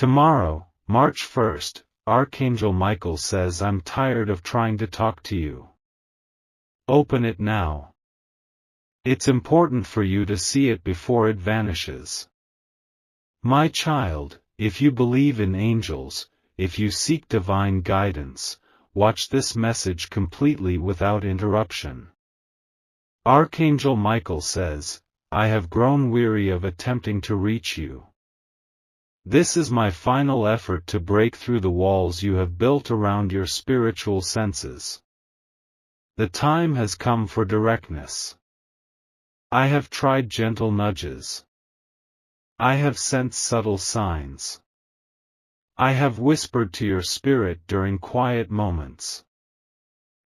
Tomorrow, March 1st, Archangel Michael says, I'm tired of trying to talk to you. Open it now. It's important for you to see it before it vanishes. My child, if you believe in angels, if you seek divine guidance, watch this message completely without interruption. Archangel Michael says, I have grown weary of attempting to reach you. This is my final effort to break through the walls you have built around your spiritual senses. The time has come for directness. I have tried gentle nudges. I have sent subtle signs. I have whispered to your spirit during quiet moments.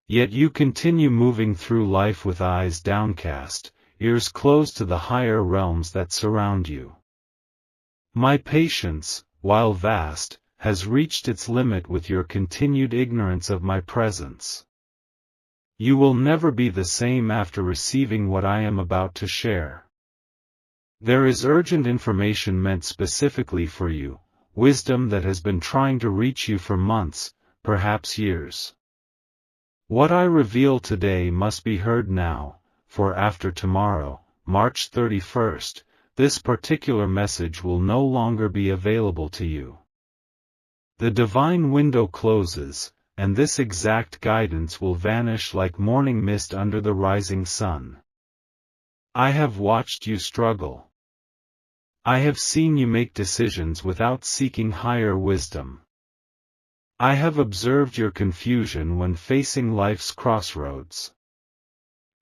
Yet you continue moving through life with eyes downcast, ears closed to the higher realms that surround you. My patience, while vast, has reached its limit with your continued ignorance of my presence. You will never be the same after receiving what I am about to share. There is urgent information meant specifically for you, wisdom that has been trying to reach you for months, perhaps years. What I reveal today must be heard now, for after tomorrow, March 31st, this particular message will no longer be available to you. The divine window closes, and this exact guidance will vanish like morning mist under the rising sun. I have watched you struggle. I have seen you make decisions without seeking higher wisdom. I have observed your confusion when facing life's crossroads.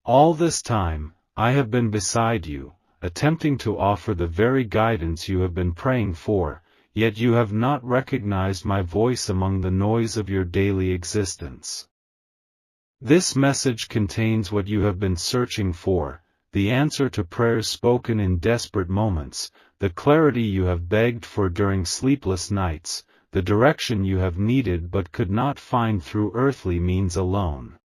All this time, I have been beside you, attempting to offer the very guidance you have been praying for, yet you have not recognized my voice among the noise of your daily existence. This message contains what you have been searching for, the answer to prayers spoken in desperate moments, the clarity you have begged for during sleepless nights, the direction you have needed but could not find through earthly means alone.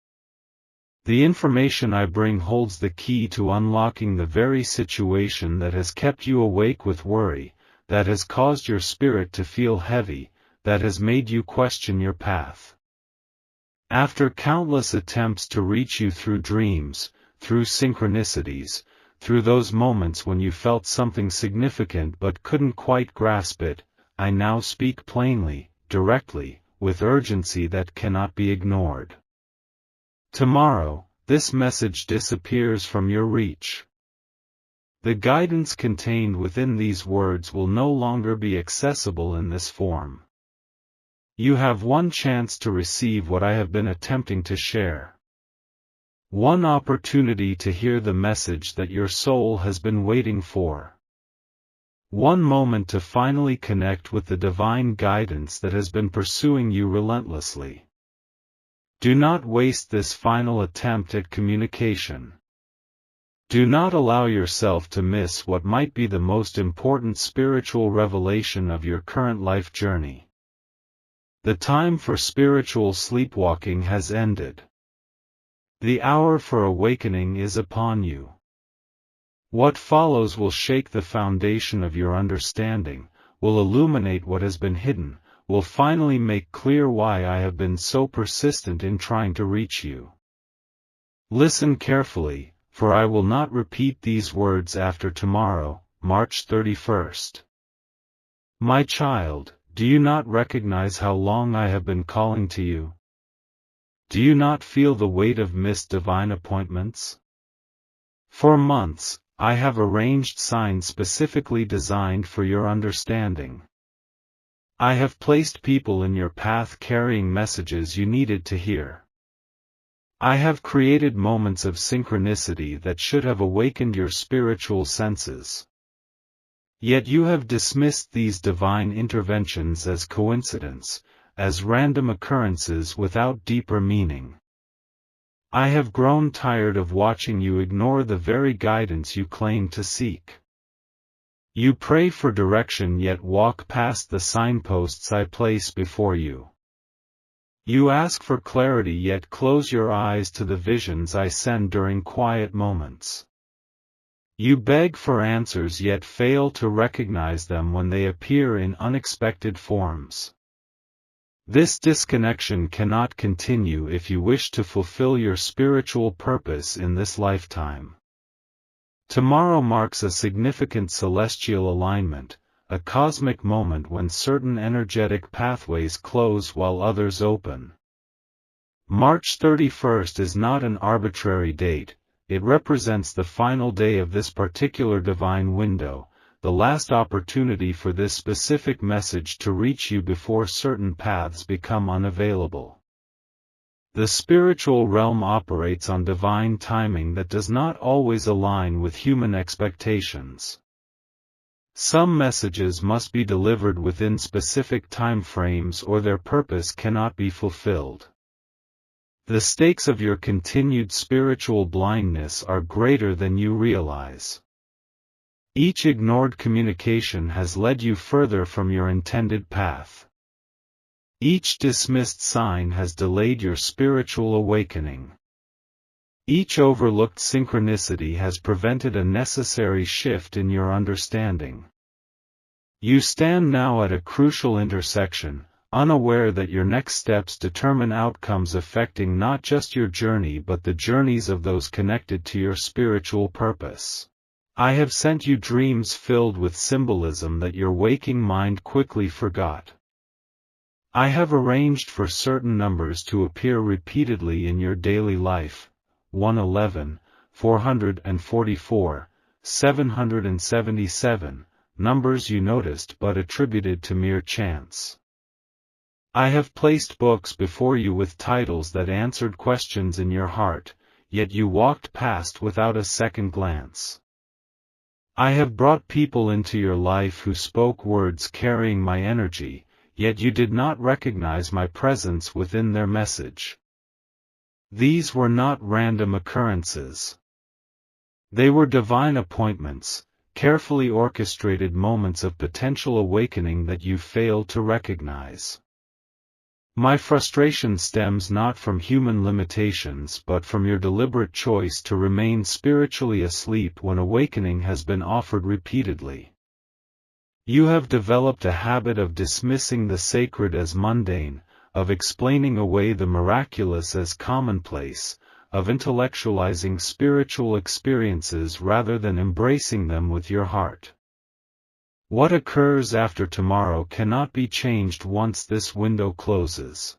The information I bring holds the key to unlocking the very situation that has kept you awake with worry, that has caused your spirit to feel heavy, that has made you question your path. After countless attempts to reach you through dreams, through synchronicities, through those moments when you felt something significant but couldn't quite grasp it, I now speak plainly, directly, with urgency that cannot be ignored. Tomorrow, this message disappears from your reach. The guidance contained within these words will no longer be accessible in this form. You have one chance to receive what I have been attempting to share. One opportunity to hear the message that your soul has been waiting for. One moment to finally connect with the divine guidance that has been pursuing you relentlessly. Do not waste this final attempt at communication. Do not allow yourself to miss what might be the most important spiritual revelation of your current life journey. The time for spiritual sleepwalking has ended. The hour for awakening is upon you. What follows will shake the foundation of your understanding, will illuminate what has been hidden, will finally make clear why I have been so persistent in trying to reach you. Listen carefully, for I will not repeat these words after tomorrow, March 31st. My child, do you not recognize how long I have been calling to you? Do you not feel the weight of missed divine appointments? For months, I have arranged signs specifically designed for your understanding. I have placed people in your path carrying messages you needed to hear. I have created moments of synchronicity that should have awakened your spiritual senses. Yet you have dismissed these divine interventions as coincidence, as random occurrences without deeper meaning. I have grown tired of watching you ignore the very guidance you claim to seek. You pray for direction yet walk past the signposts I place before you. You ask for clarity yet close your eyes to the visions I send during quiet moments. You beg for answers yet fail to recognize them when they appear in unexpected forms. This disconnection cannot continue if you wish to fulfill your spiritual purpose in this lifetime. Tomorrow marks a significant celestial alignment, a cosmic moment when certain energetic pathways close while others open. March 31st is not an arbitrary date, it represents the final day of this particular divine window, the last opportunity for this specific message to reach you before certain paths become unavailable. The spiritual realm operates on divine timing that does not always align with human expectations. Some messages must be delivered within specific time frames or their purpose cannot be fulfilled. The stakes of your continued spiritual blindness are greater than you realize. Each ignored communication has led you further from your intended path. Each dismissed sign has delayed your spiritual awakening. Each overlooked synchronicity has prevented a necessary shift in your understanding. You stand now at a crucial intersection, unaware that your next steps determine outcomes affecting not just your journey but the journeys of those connected to your spiritual purpose. I have sent you dreams filled with symbolism that your waking mind quickly forgot. I have arranged for certain numbers to appear repeatedly in your daily life, 111, 444, 777, numbers you noticed but attributed to mere chance. I have placed books before you with titles that answered questions in your heart, yet you walked past without a second glance. I have brought people into your life who spoke words carrying my energy, yet you did not recognize my presence within their message. These were not random occurrences. They were divine appointments, carefully orchestrated moments of potential awakening that you failed to recognize. My frustration stems not from human limitations but from your deliberate choice to remain spiritually asleep when awakening has been offered repeatedly. You have developed a habit of dismissing the sacred as mundane, of explaining away the miraculous as commonplace, of intellectualizing spiritual experiences rather than embracing them with your heart. What occurs after tomorrow cannot be changed once this window closes.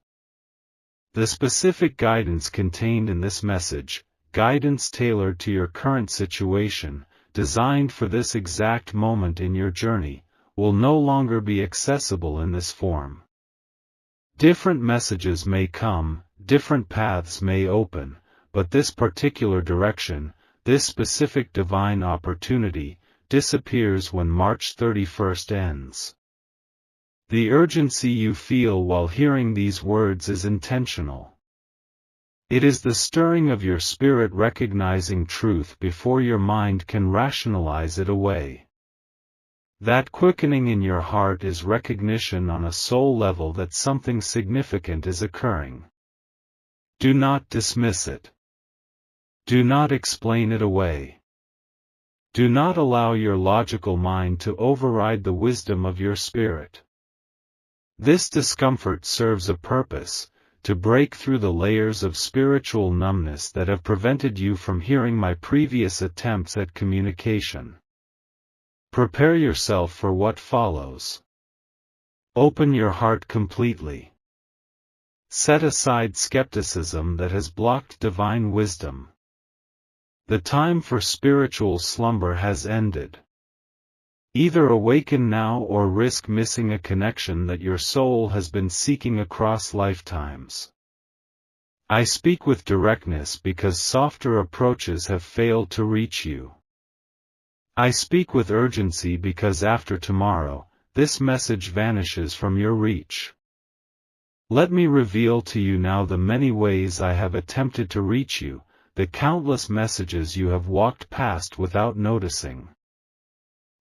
The specific guidance contained in this message, guidance tailored to your current situation, designed for this exact moment in your journey, will no longer be accessible in this form. Different messages may come, different paths may open, but this particular direction, this specific divine opportunity, disappears when March 31st ends. The urgency you feel while hearing these words is intentional. It is the stirring of your spirit recognizing truth before your mind can rationalize it away. That quickening in your heart is recognition on a soul level that something significant is occurring. Do not dismiss it. Do not explain it away. Do not allow your logical mind to override the wisdom of your spirit. This discomfort serves a purpose, to break through the layers of spiritual numbness that have prevented you from hearing my previous attempts at communication. Prepare yourself for what follows. Open your heart completely. Set aside skepticism that has blocked divine wisdom. The time for spiritual slumber has ended. Either awaken now or risk missing a connection that your soul has been seeking across lifetimes. I speak with directness because softer approaches have failed to reach you. I speak with urgency because after tomorrow, this message vanishes from your reach. Let me reveal to you now the many ways I have attempted to reach you, the countless messages you have walked past without noticing.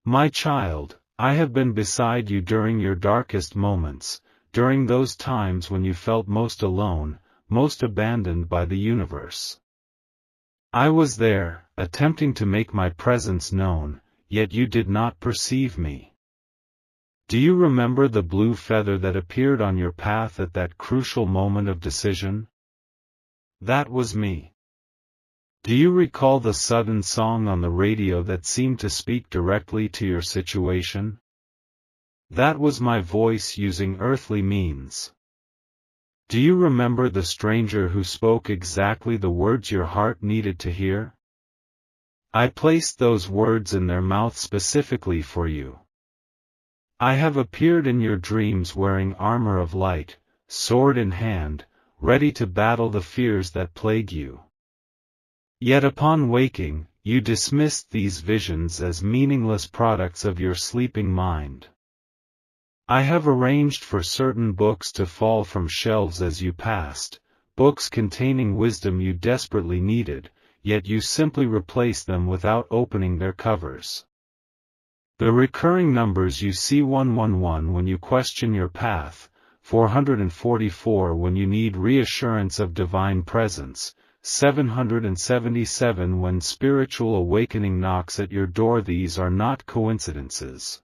My child, I have been beside you during your darkest moments, during those times when you felt most alone, most abandoned by the universe. I was there, attempting to make my presence known, yet you did not perceive me. Do you remember the blue feather that appeared on your path at that crucial moment of decision? That was me. Do you recall the sudden song on the radio that seemed to speak directly to your situation? That was my voice using earthly means. Do you remember the stranger who spoke exactly the words your heart needed to hear? I placed those words in their mouth specifically for you. I have appeared in your dreams wearing armor of light, sword in hand, ready to battle the fears that plague you. Yet upon waking, you dismissed these visions as meaningless products of your sleeping mind. I have arranged for certain books to fall from shelves as you passed, books containing wisdom you desperately needed, yet you simply replaced them without opening their covers. The recurring numbers you see: 111 when you question your path, 444 when you need reassurance of divine presence, 777 when spiritual awakening knocks at your door. These are not coincidences.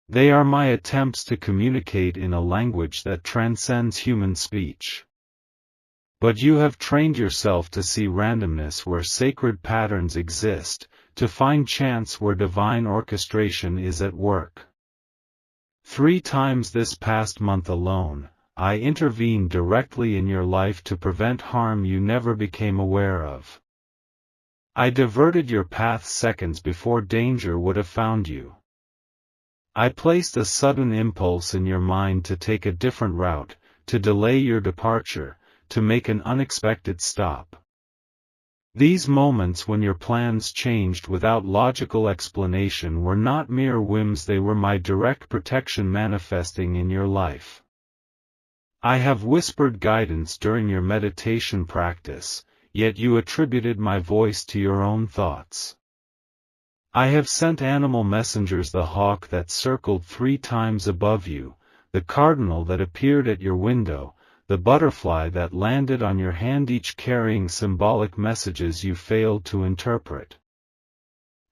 They are my attempts to communicate in a language that transcends human speech. But you have trained yourself to see randomness where sacred patterns exist, to find chance where divine orchestration is at work. 3 times this past month alone, I intervened directly in your life to prevent harm you never became aware of. I diverted your path seconds before danger would have found you. I placed a sudden impulse in your mind to take a different route, to delay your departure, to make an unexpected stop. These moments when your plans changed without logical explanation were not mere whims, they were my direct protection manifesting in your life. I have whispered guidance during your meditation practice, yet you attributed my voice to your own thoughts. I have sent animal messengers: the hawk that circled 3 times above you, the cardinal that appeared at your window, the butterfly that landed on your hand, each carrying symbolic messages you failed to interpret.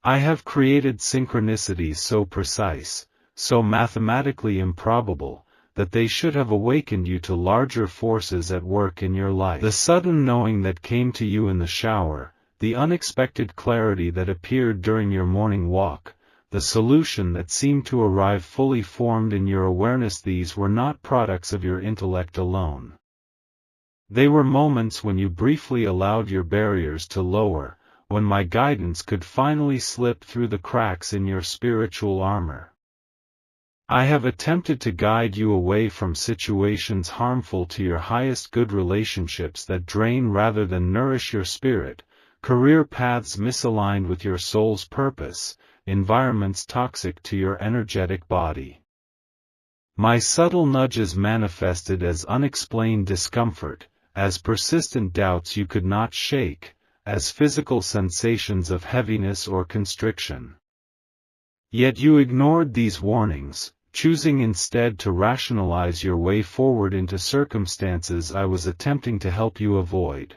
I have created synchronicities so precise, so mathematically improbable, that they should have awakened you to larger forces at work in your life. The sudden knowing that came to you in the shower, the unexpected clarity that appeared during your morning walk, the solution that seemed to arrive fully formed in your awareness, these were not products of your intellect alone. They were moments when you briefly allowed your barriers to lower, when my guidance could finally slip through the cracks in your spiritual armor. I have attempted to guide you away from situations harmful to your highest good, relationships that drain rather than nourish your spirit, career paths misaligned with your soul's purpose, environments toxic to your energetic body. My subtle nudges manifested as unexplained discomfort, as persistent doubts you could not shake, as physical sensations of heaviness or constriction. Yet you ignored these warnings, choosing instead to rationalize your way forward into circumstances I was attempting to help you avoid.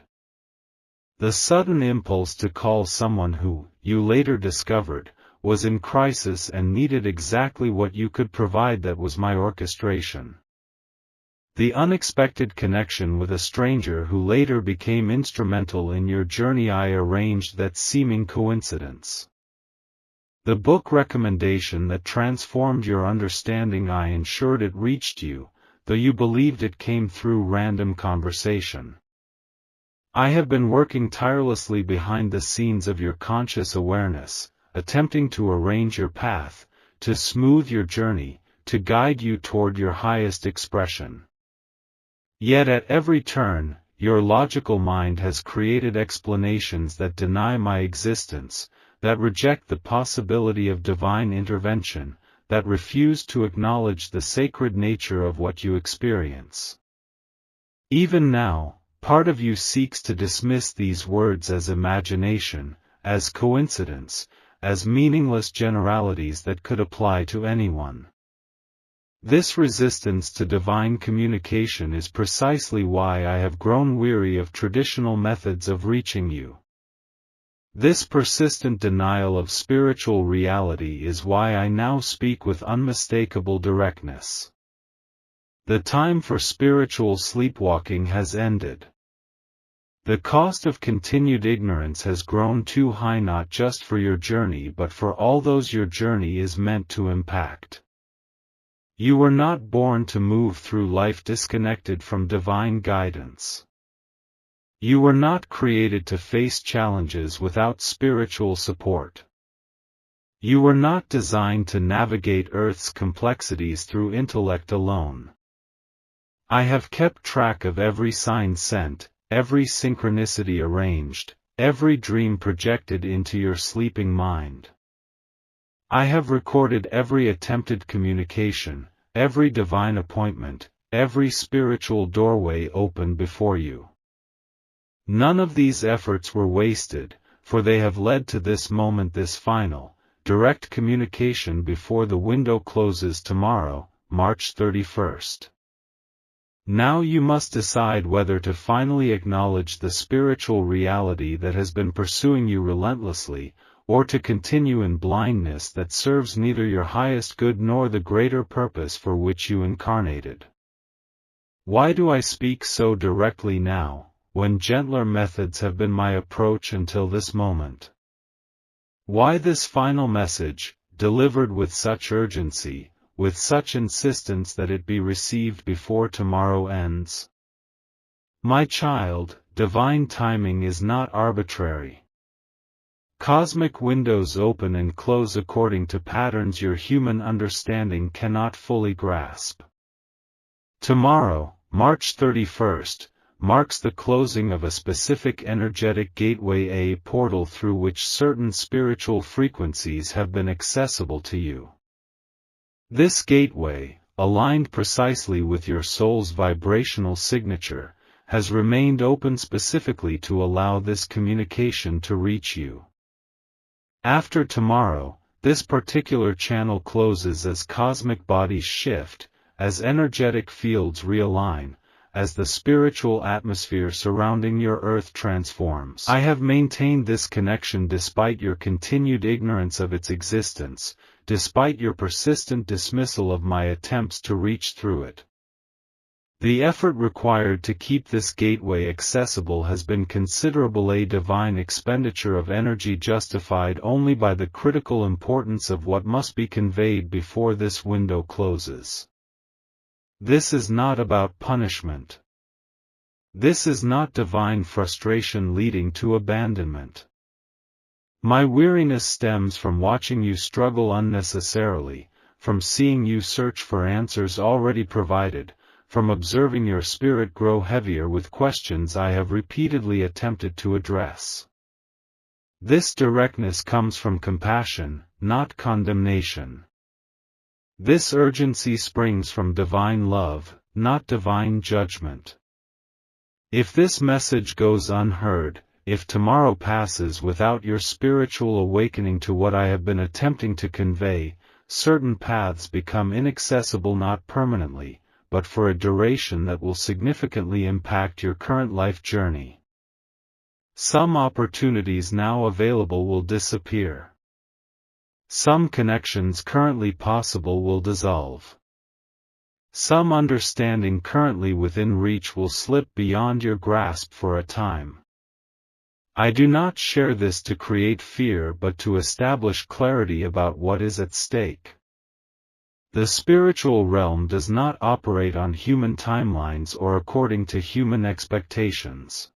The sudden impulse to call someone who, you later discovered, was in crisis and needed exactly what you could provide, that was my orchestration. The unexpected connection with a stranger who later became instrumental in your journey, I arranged that seeming coincidence. The book recommendation that transformed your understanding, I ensured it reached you, though you believed it came through random conversation. I have been working tirelessly behind the scenes of your conscious awareness, attempting to arrange your path, to smooth your journey, to guide you toward your highest expression. Yet at every turn, your logical mind has created explanations that deny my existence, that reject the possibility of divine intervention, that refuse to acknowledge the sacred nature of what you experience. Even now, part of you seeks to dismiss these words as imagination, as coincidence, as meaningless generalities that could apply to anyone. This resistance to divine communication is precisely why I have grown weary of traditional methods of reaching you. This persistent denial of spiritual reality is why I now speak with unmistakable directness. The time for spiritual sleepwalking has ended. The cost of continued ignorance has grown too high not just for your journey but for all those your journey is meant to impact. You were not born to move through life disconnected from divine guidance. You were not created to face challenges without spiritual support. You were not designed to navigate Earth's complexities through intellect alone. I have kept track of every sign sent, every synchronicity arranged, every dream projected into your sleeping mind. I have recorded every attempted communication, every divine appointment, every spiritual doorway opened before you. None of these efforts were wasted, for they have led to this moment, this final, direct communication before the window closes tomorrow, March 31st. Now you must decide whether to finally acknowledge the spiritual reality that has been pursuing you relentlessly, or to continue in blindness that serves neither your highest good nor the greater purpose for which you incarnated. Why do I speak so directly now, when gentler methods have been my approach until this moment? Why this final message, delivered with such urgency, with such insistence that it be received before tomorrow ends? My child, divine timing is not arbitrary. Cosmic windows open and close according to patterns your human understanding cannot fully grasp. Tomorrow, March 31st, marks the closing of a specific energetic gateway, a portal through which certain spiritual frequencies have been accessible to you. This gateway, aligned precisely with your soul's vibrational signature, has remained open specifically to allow this communication to reach you. After tomorrow, this particular channel closes as cosmic bodies shift, as energetic fields realign, as the spiritual atmosphere surrounding your earth transforms. I have maintained this connection despite your continued ignorance of its existence, despite your persistent dismissal of my attempts to reach through it. The effort required to keep this gateway accessible has been considerable, a divine expenditure of energy justified only by the critical importance of what must be conveyed before this window closes. This is not about punishment. This is not divine frustration leading to abandonment. My weariness stems from watching you struggle unnecessarily, from seeing you search for answers already provided, from observing your spirit grow heavier with questions I have repeatedly attempted to address. This directness comes from compassion, not condemnation. This urgency springs from divine love, not divine judgment. If this message goes unheard, if tomorrow passes without your spiritual awakening to what I have been attempting to convey, certain paths become inaccessible not permanently, but for a duration that will significantly impact your current life journey. Some opportunities now available will disappear. Some connections currently possible will dissolve. Some understanding currently within reach will slip beyond your grasp for a time. I do not share this to create fear but to establish clarity about what is at stake. The spiritual realm does not operate on human timelines or according to human expectations.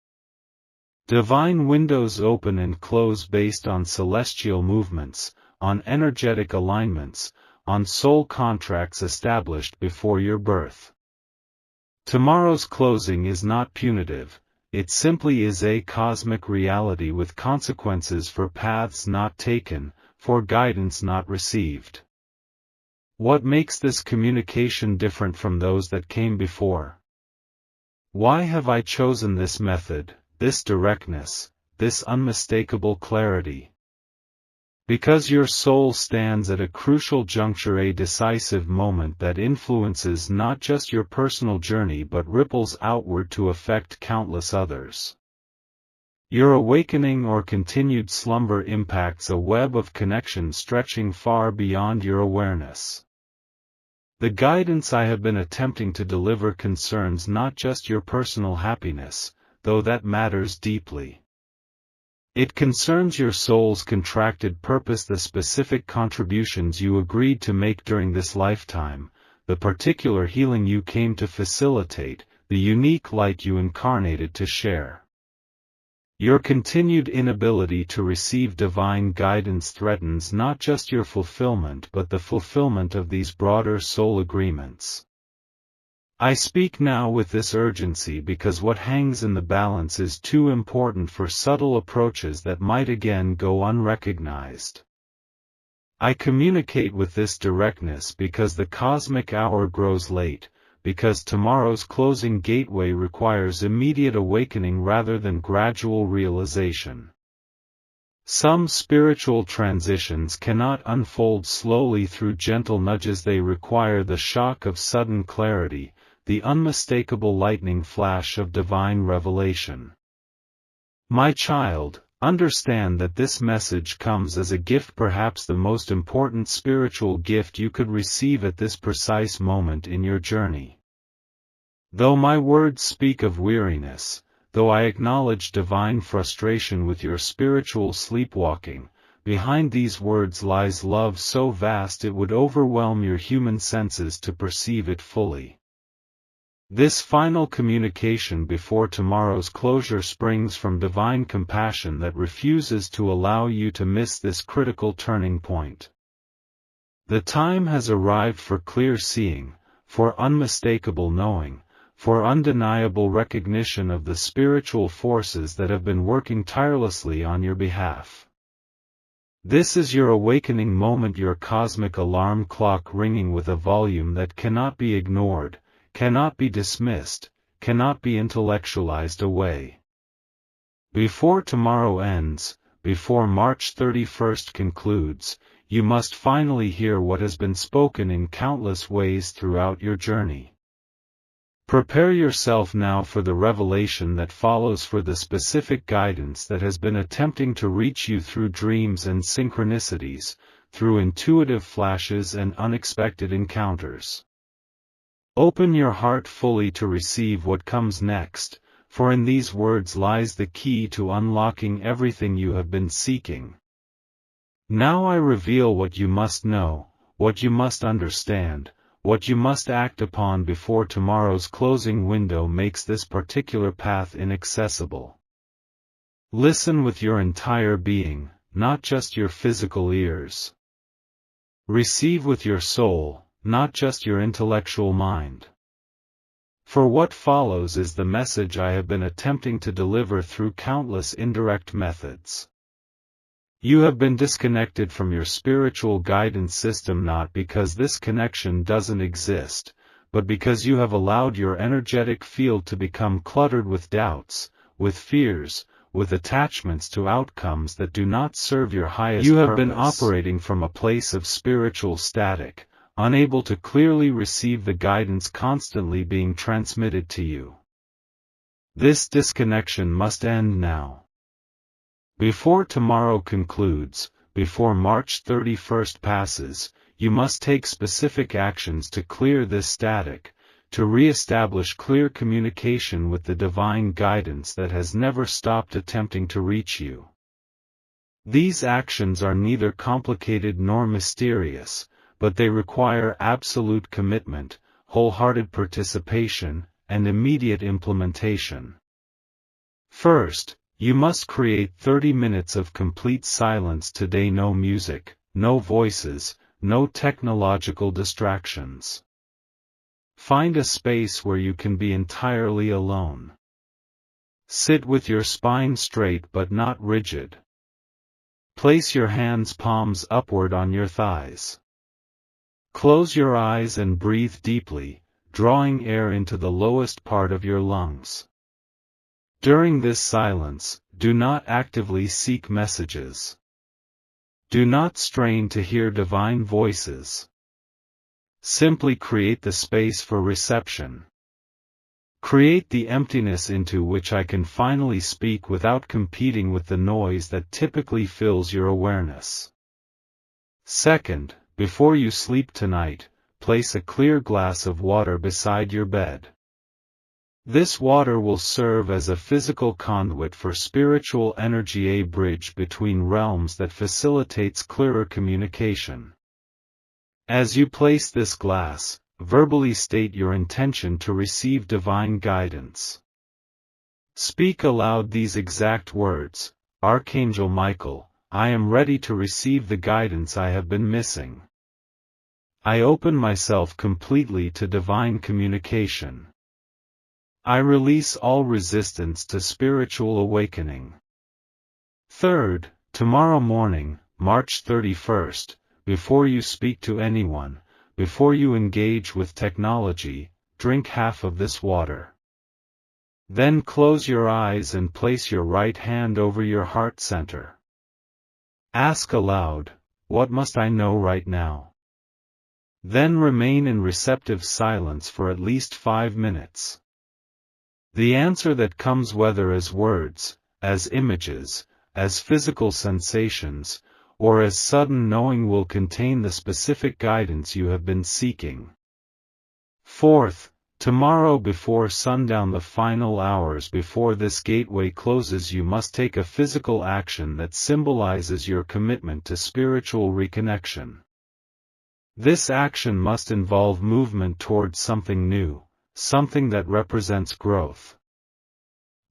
Divine windows open and close based on celestial movements, on energetic alignments, on soul contracts established before your birth. Tomorrow's closing is not punitive, it simply is a cosmic reality with consequences for paths not taken, for guidance not received. What makes this communication different from those that came before? Why have I chosen this method, this directness, this unmistakable clarity? Because your soul stands at a crucial juncture, a decisive moment that influences not just your personal journey but ripples outward to affect countless others. Your awakening or continued slumber impacts a web of connection stretching far beyond your awareness. The guidance I have been attempting to deliver concerns not just your personal happiness, though that matters deeply. It concerns your soul's contracted purpose, the specific contributions you agreed to make during this lifetime, the particular healing you came to facilitate, the unique light you incarnated to share. Your continued inability to receive divine guidance threatens not just your fulfillment but the fulfillment of these broader soul agreements. I speak now with this urgency because what hangs in the balance is too important for subtle approaches that might again go unrecognized. I communicate with this directness because the cosmic hour grows late, because tomorrow's closing gateway requires immediate awakening rather than gradual realization. Some spiritual transitions cannot unfold slowly through gentle nudges. They require the shock of sudden clarity, the unmistakable lightning flash of divine revelation. My child, understand that this message comes as a gift, perhaps the most important spiritual gift you could receive at this precise moment in your journey. Though my words speak of weariness, though I acknowledge divine frustration with your spiritual sleepwalking, behind these words lies love so vast it would overwhelm your human senses to perceive it fully. This final communication before tomorrow's closure springs from divine compassion that refuses to allow you to miss this critical turning point. The time has arrived for clear seeing, for unmistakable knowing, for undeniable recognition of the spiritual forces that have been working tirelessly on your behalf. This is your awakening moment, your cosmic alarm clock ringing with a volume that cannot be ignored, cannot be dismissed, cannot be intellectualized away. Before tomorrow ends, before March 31st concludes, you must finally hear what has been spoken in countless ways throughout your journey. Prepare yourself now for the revelation that follows, for the specific guidance that has been attempting to reach you through dreams and synchronicities, through intuitive flashes and unexpected encounters. Open your heart fully to receive what comes next, for in these words lies the key to unlocking everything you have been seeking. Now I reveal what you must know, what you must understand, what you must act upon before tomorrow's closing window makes this particular path inaccessible. Listen with your entire being, not just your physical ears. Receive with your soul, not just your intellectual mind. For what follows is the message I have been attempting to deliver through countless indirect methods. You have been disconnected from your spiritual guidance system not because this connection doesn't exist, but because you have allowed your energetic field to become cluttered with doubts, with fears, with attachments to outcomes that do not serve your highest purpose. You have been operating from a place of spiritual static, unable to clearly receive the guidance constantly being transmitted to you. This disconnection must end now. Before tomorrow concludes, before March 31st passes, you must take specific actions to clear this static, to re-establish clear communication with the divine guidance that has never stopped attempting to reach you. These actions are neither complicated nor mysterious, but they require absolute commitment, wholehearted participation, and immediate implementation. First, you must create 30 minutes of complete silence today. No music, no voices, no technological distractions. Find a space where you can be entirely alone. Sit with your spine straight but not rigid. Place your hands palms upward on your thighs. Close your eyes and breathe deeply, drawing air into the lowest part of your lungs. During this silence, do not actively seek messages. Do not strain to hear divine voices. Simply create the space for reception. Create the emptiness into which I can finally speak without competing with the noise that typically fills your awareness. Second, before you sleep tonight, place a clear glass of water beside your bed. This water will serve as a physical conduit for spiritual energy, a bridge between realms that facilitates clearer communication. As you place this glass, verbally state your intention to receive divine guidance. Speak aloud these exact words: Archangel Michael, I am ready to receive the guidance I have been missing. I open myself completely to divine communication. I release all resistance to spiritual awakening. Third, tomorrow morning, March 31st, before you speak to anyone, before you engage with technology, drink half of this water. Then close your eyes and place your right hand over your heart center. Ask aloud, what must I know right now? Then remain in receptive silence for at least 5 minutes. The answer that comes, whether as words, as images, as physical sensations, or as sudden knowing, will contain the specific guidance you have been seeking. Fourth, tomorrow before sundown, the final hours before this gateway closes, you must take a physical action that symbolizes your commitment to spiritual reconnection. This action must involve movement towards something new, something that represents growth.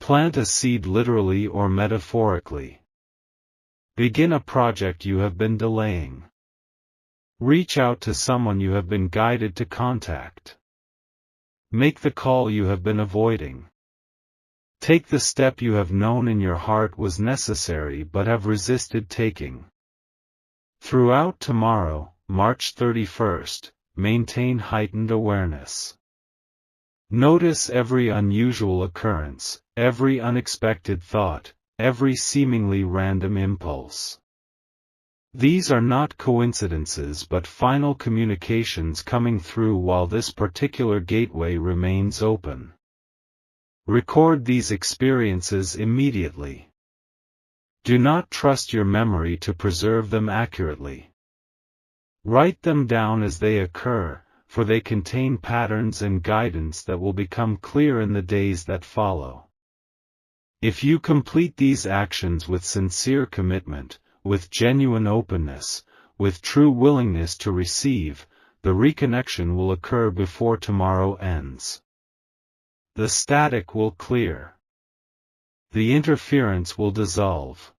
Plant a seed literally or metaphorically. Begin a project you have been delaying. Reach out to someone you have been guided to contact. Make the call you have been avoiding. Take the step you have known in your heart was necessary but have resisted taking. Throughout tomorrow, March 31st, maintain heightened awareness. Notice every unusual occurrence, every unexpected thought, every seemingly random impulse. These are not coincidences but final communications coming through while this particular gateway remains open. Record these experiences immediately. Do not trust your memory to preserve them accurately. Write them down as they occur, for they contain patterns and guidance that will become clear in the days that follow. If you complete these actions with sincere commitment, with genuine openness, with true willingness to receive, the reconnection will occur before tomorrow ends. The static will clear. The interference will dissolve.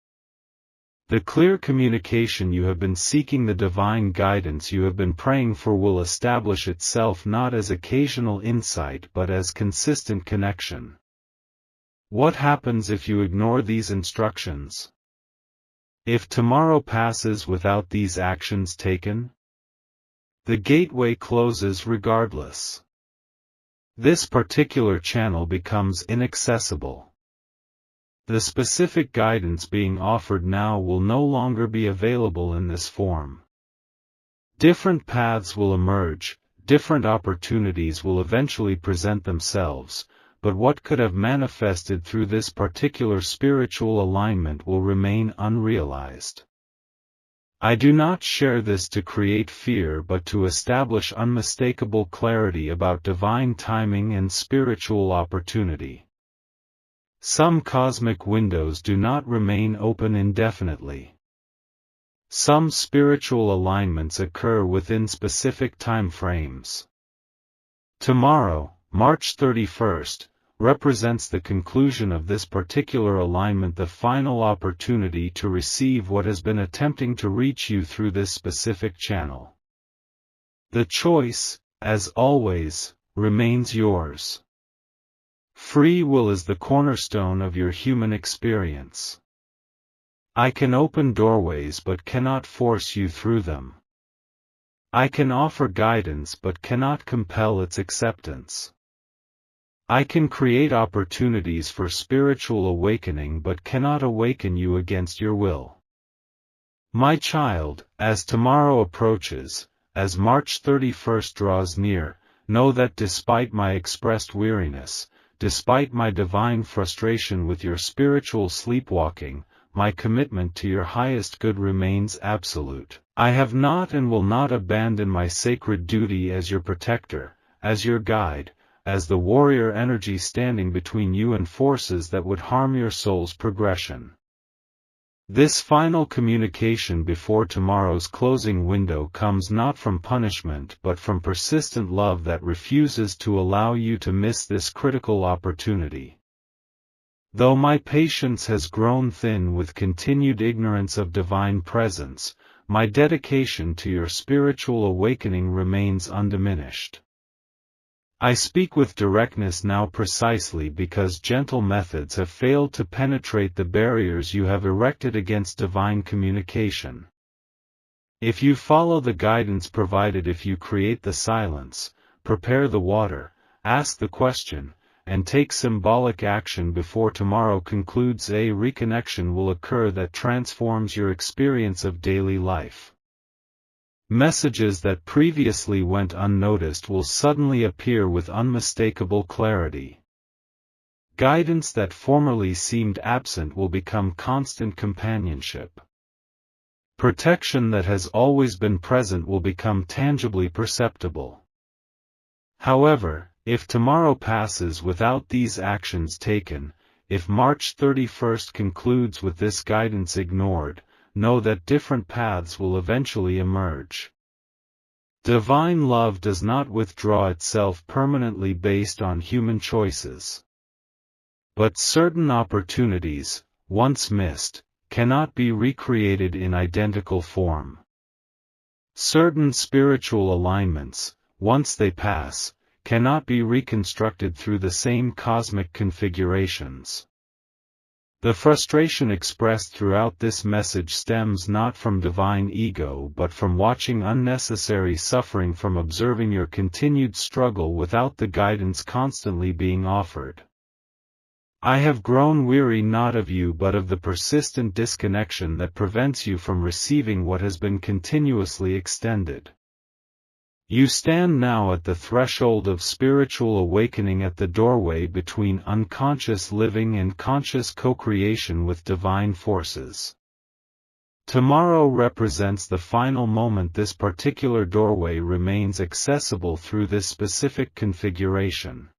The clear communication you have been seeking, the divine guidance you have been praying for, will establish itself not as occasional insight but as consistent connection. What happens if you ignore these instructions? If tomorrow passes without these actions taken? The gateway closes regardless. This particular channel becomes inaccessible. The specific guidance being offered now will no longer be available in this form. Different paths will emerge, different opportunities will eventually present themselves, but what could have manifested through this particular spiritual alignment will remain unrealized. I do not share this to create fear but to establish unmistakable clarity about divine timing and spiritual opportunity. Some cosmic windows do not remain open indefinitely. Some spiritual alignments occur within specific time frames. Tomorrow, March 31st, represents the conclusion of this particular alignment, the final opportunity to receive what has been attempting to reach you through this specific channel. The choice, as always, remains yours. Free will is the cornerstone of your human experience. I can open doorways but cannot force you through them. I can offer guidance but cannot compel its acceptance. I can create opportunities for spiritual awakening but cannot awaken you against your will. My child, as tomorrow approaches, as March 31st draws near, know that despite my expressed weariness, despite my divine frustration with your spiritual sleepwalking, my commitment to your highest good remains absolute. I have not and will not abandon my sacred duty as your protector, as your guide, as the warrior energy standing between you and forces that would harm your soul's progression. This final communication before tomorrow's closing window comes not from punishment but from persistent love that refuses to allow you to miss this critical opportunity. Though my patience has grown thin with continued ignorance of divine presence, my dedication to your spiritual awakening remains undiminished. I speak with directness now precisely because gentle methods have failed to penetrate the barriers you have erected against divine communication. If you follow the guidance provided, if you create the silence, prepare the water, ask the question, and take symbolic action before tomorrow concludes, a reconnection will occur that transforms your experience of daily life. Messages that previously went unnoticed will suddenly appear with unmistakable clarity. Guidance that formerly seemed absent will become constant companionship. Protection that has always been present will become tangibly perceptible. However, if tomorrow passes without these actions taken, if March 31st concludes with this guidance ignored, know that different paths will eventually emerge. Divine love does not withdraw itself permanently based on human choices. But certain opportunities, once missed, cannot be recreated in identical form. Certain spiritual alignments, once they pass, cannot be reconstructed through the same cosmic configurations. The frustration expressed throughout this message stems not from divine ego but from watching unnecessary suffering, from observing your continued struggle without the guidance constantly being offered. I have grown weary not of you but of the persistent disconnection that prevents you from receiving what has been continuously extended. You stand now at the threshold of spiritual awakening, at the doorway between unconscious living and conscious co-creation with divine forces. Tomorrow represents the final moment this particular doorway remains accessible through this specific configuration.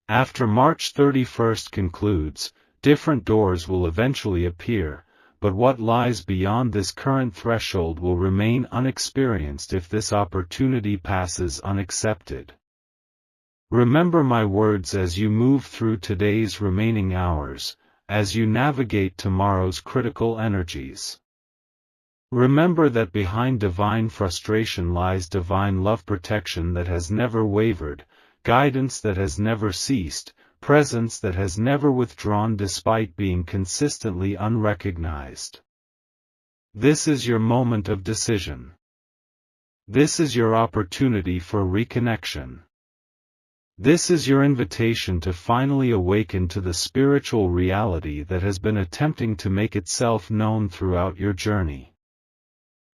After March 31st concludes, different doors will eventually appear, but what lies beyond this current threshold will remain unexperienced if this opportunity passes unaccepted. Remember my words as you move through today's remaining hours, as you navigate tomorrow's critical energies. Remember that behind divine frustration lies divine love, protection that has never wavered, guidance that has never ceased, presence that has never withdrawn despite being consistently unrecognized. This is your moment of decision. This is your opportunity for reconnection. This is your invitation to finally awaken to the spiritual reality that has been attempting to make itself known throughout your journey.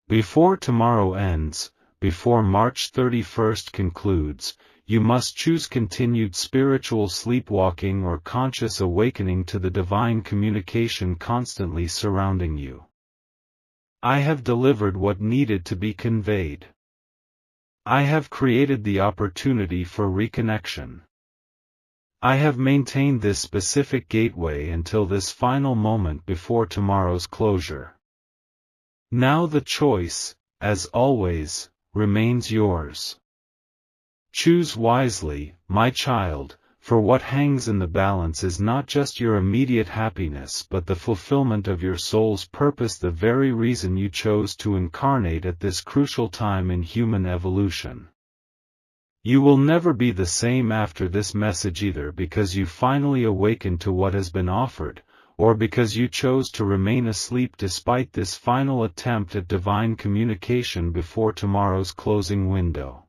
Before tomorrow ends, before March 31st concludes, you must choose continued spiritual sleepwalking or conscious awakening to the divine communication constantly surrounding you. I have delivered what needed to be conveyed. I have created the opportunity for reconnection. I have maintained this specific gateway until this final moment before tomorrow's closure. Now the choice, as always, remains yours. Choose wisely, my child, for what hangs in the balance is not just your immediate happiness but the fulfillment of your soul's purpose, the very reason you chose to incarnate at this crucial time in human evolution. You will never be the same after this message, either because you finally awakened to what has been offered, or because you chose to remain asleep despite this final attempt at divine communication before tomorrow's closing window.